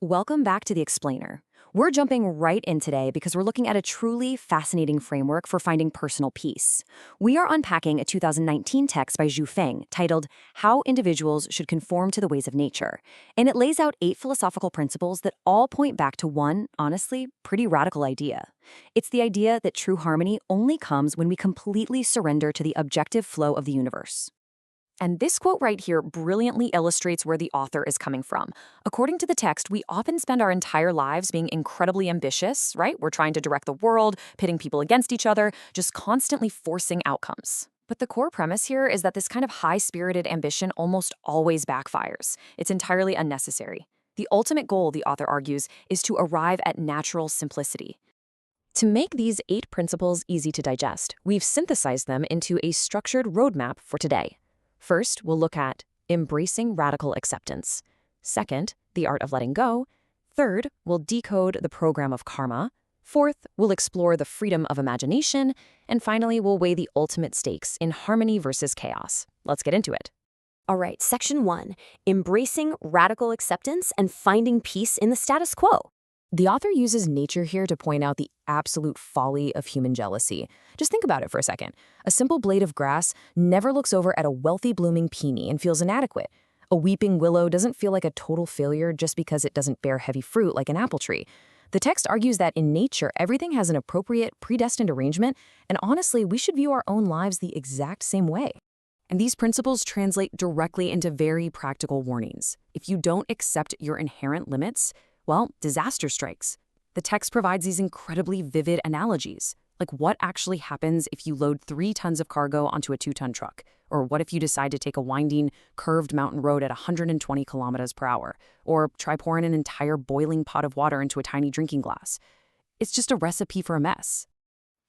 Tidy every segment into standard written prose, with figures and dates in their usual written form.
Welcome back to The Explainer. We're jumping right in today because we're looking at a truly fascinating framework for finding personal peace. We are unpacking a 2019 text by Zhu Feng titled How Individuals Should Conform to the Ways of Nature, and it lays out 8 philosophical principles that all point back to one, honestly, pretty radical idea. It's the idea that true harmony only comes when we completely surrender to the objective flow of the universe. And this quote right here brilliantly illustrates where the author is coming from. According to the text, we often spend our entire lives being incredibly ambitious, right? We're trying to direct the world, pitting people against each other, just constantly forcing outcomes. But the core premise here is that this kind of high-spirited ambition almost always backfires. It's entirely unnecessary. The ultimate goal, the author argues, is to arrive at natural simplicity. To make these 8 principles easy to digest, we've synthesized them into a structured roadmap for today. First, we'll look at embracing radical acceptance. Second, the art of letting go. Third, we'll decode the program of karma. Fourth, we'll explore the freedom of imagination. And finally, we'll weigh the ultimate stakes in harmony versus chaos. Let's get into it. All right, Section 1, Embracing Radical Acceptance and Finding Peace in the Status Quo. The author uses nature here to point out the absolute folly of human jealousy. Just think about it for a second. A simple blade of grass never looks over at a wealthy blooming peony and feels inadequate. A weeping willow doesn't feel like a total failure just because it doesn't bear heavy fruit like an apple tree. The text argues that in nature, everything has an appropriate, predestined arrangement, and honestly, we should view our own lives the exact same way. And these principles translate directly into very practical warnings. If you don't accept your inherent limits, well, disaster strikes. The text provides these incredibly vivid analogies. Like what actually happens if you load 3 tons of cargo onto a 2-ton truck? Or what if you decide to take a winding, curved mountain road at 120 kilometers per hour? Or try pouring an entire boiling pot of water into a tiny drinking glass? It's just a recipe for a mess.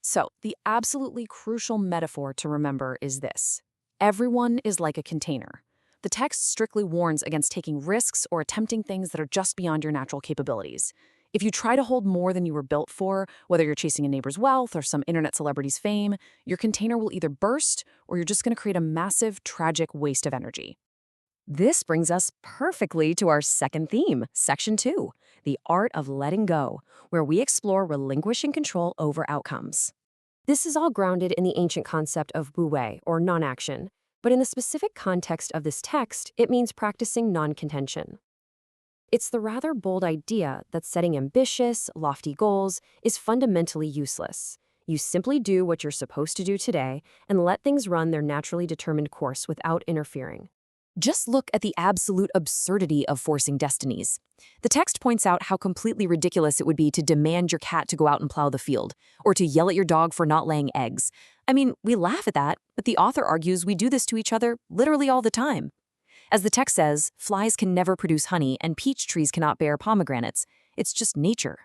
So, the absolutely crucial metaphor to remember is this. Everyone is like a container. The text strictly warns against taking risks or attempting things that are just beyond your natural capabilities. If you try to hold more than you were built for, whether you're chasing a neighbor's wealth or some internet celebrity's fame, your container will either burst or you're just going to create a massive, tragic waste of energy. This brings us perfectly to our second theme, Section 2, the art of letting go, where we explore relinquishing control over outcomes. This is all grounded in the ancient concept of wu wei, or non-action. But in the specific context of this text, it means practicing non-contention. It's the rather bold idea that setting ambitious, lofty goals is fundamentally useless. You simply do what you're supposed to do today and let things run their naturally determined course without interfering. Just look at the absolute absurdity of forcing destinies. The text points out how completely ridiculous it would be to demand your cat to go out and plow the field, or to yell at your dog for not laying eggs. I mean, we laugh at that, but the author argues we do this to each other literally all the time. As the text says, flies can never produce honey and peach trees cannot bear pomegranates. It's just nature.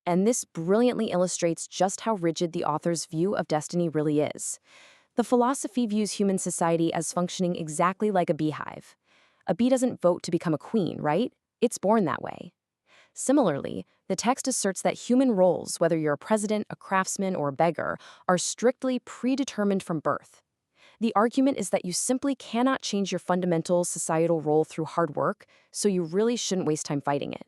And this brilliantly illustrates just how rigid the author's view of destiny really is. The philosophy views human society as functioning exactly like a beehive. A bee doesn't vote to become a queen, right? It's born that way. Similarly, the text asserts that human roles, whether you're a president, a craftsman, or a beggar, are strictly predetermined from birth. The argument is that you simply cannot change your fundamental societal role through hard work, so you really shouldn't waste time fighting it.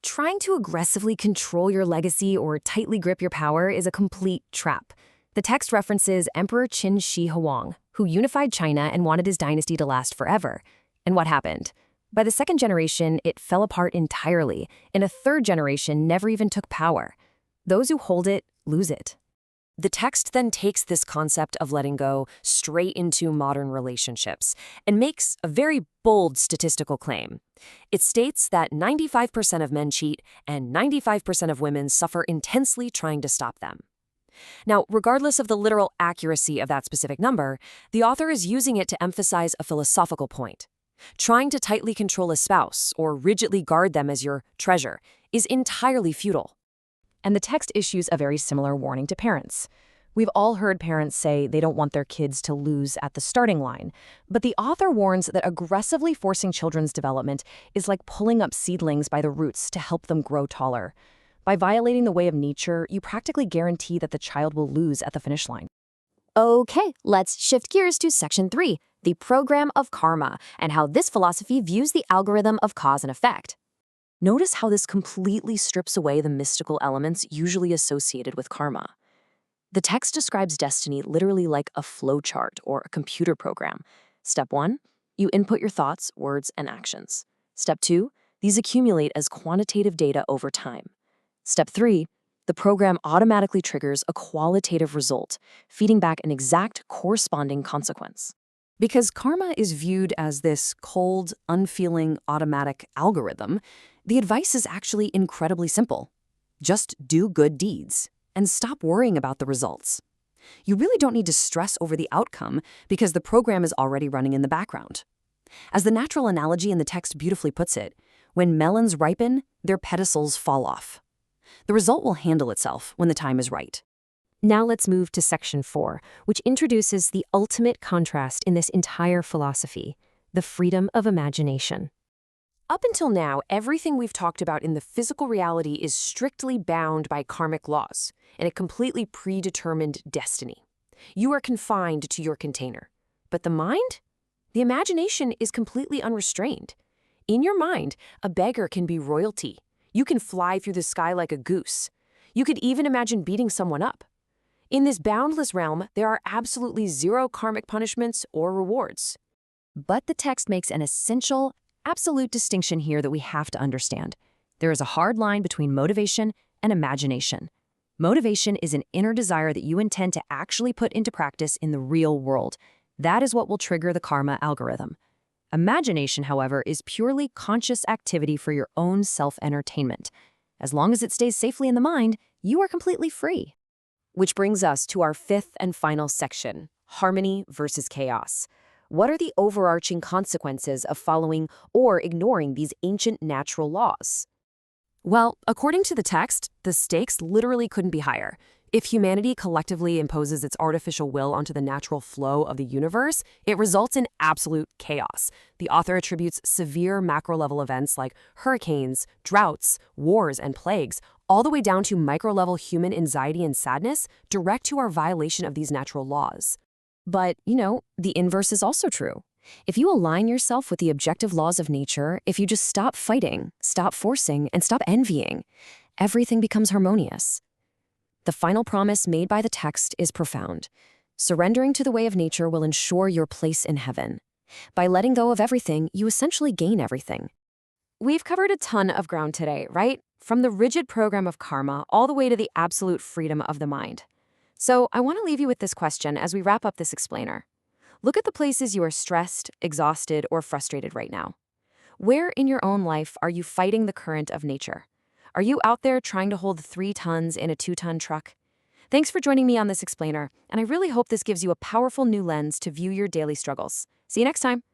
Trying to aggressively control your legacy or tightly grip your power is a complete trap. The text references Emperor Qin Shi Huang, who unified China and wanted his dynasty to last forever. And what happened? By the 2nd generation, it fell apart entirely, and a 3rd generation never even took power. Those who hold it lose it. The text then takes this concept of letting go straight into modern relationships and makes a very bold statistical claim. It states that 95% of men cheat and 95% of women suffer intensely trying to stop them. Now, regardless of the literal accuracy of that specific number, the author is using it to emphasize a philosophical point. Trying to tightly control a spouse or rigidly guard them as your treasure is entirely futile. And the text issues a very similar warning to parents. We've all heard parents say they don't want their kids to lose at the starting line, but the author warns that aggressively forcing children's development is like pulling up seedlings by the roots to help them grow taller. By violating the way of nature, you practically guarantee that the child will lose at the finish line. Okay, let's shift gears to Section 3, the program of karma, and how this philosophy views the algorithm of cause and effect. Notice how this completely strips away the mystical elements usually associated with karma. The text describes destiny literally like a flowchart or a computer program. Step 1, you input your thoughts, words, and actions. Step 2, these accumulate as quantitative data over time. Step 3, the program automatically triggers a qualitative result, feeding back an exact corresponding consequence. Because karma is viewed as this cold, unfeeling, automatic algorithm, the advice is actually incredibly simple. Just do good deeds and stop worrying about the results. You really don't need to stress over the outcome because the program is already running in the background. As the natural analogy in the text beautifully puts it, when melons ripen, their pedicels fall off. The result will handle itself when the time is right. Now let's move to section 4, which introduces the ultimate contrast in this entire philosophy, the freedom of imagination. Up until now, everything we've talked about in the physical reality is strictly bound by karmic laws and a completely predetermined destiny. You are confined to your container. But the mind? The imagination is completely unrestrained. In your mind, a beggar can be royalty. You can fly through the sky like a goose. You could even imagine beating someone up. In this boundless realm, there are absolutely zero karmic punishments or rewards. But the text makes an essential, absolute distinction here that we have to understand. There is a hard line between motivation and imagination. Motivation is an inner desire that you intend to actually put into practice in the real world. That is what will trigger the karma algorithm. Imagination, however, is purely conscious activity for your own self-entertainment. As long as it stays safely in the mind, you are completely free. Which brings us to our fifth and final section, harmony versus chaos. What are the overarching consequences of following or ignoring these ancient natural laws? Well, according to the text, the stakes literally couldn't be higher. If humanity collectively imposes its artificial will onto the natural flow of the universe, it results in absolute chaos. The author attributes severe macro-level events like hurricanes, droughts, wars, and plagues, all the way down to micro-level human anxiety and sadness, direct to our violation of these natural laws. But, the inverse is also true. If you align yourself with the objective laws of nature, if you just stop fighting, stop forcing, and stop envying, everything becomes harmonious. The final promise made by the text is profound. Surrendering to the way of nature will ensure your place in heaven. By letting go of everything, you essentially gain everything. We've covered a ton of ground today, right? From the rigid program of karma all the way to the absolute freedom of the mind. So I want to leave you with this question as we wrap up this explainer. Look at the places you are stressed, exhausted, or frustrated right now. Where in your own life are you fighting the current of nature? Are you out there trying to hold 3 tons in a 2-ton truck? Thanks for joining me on this explainer, and I really hope this gives you a powerful new lens to view your daily struggles. See you next time.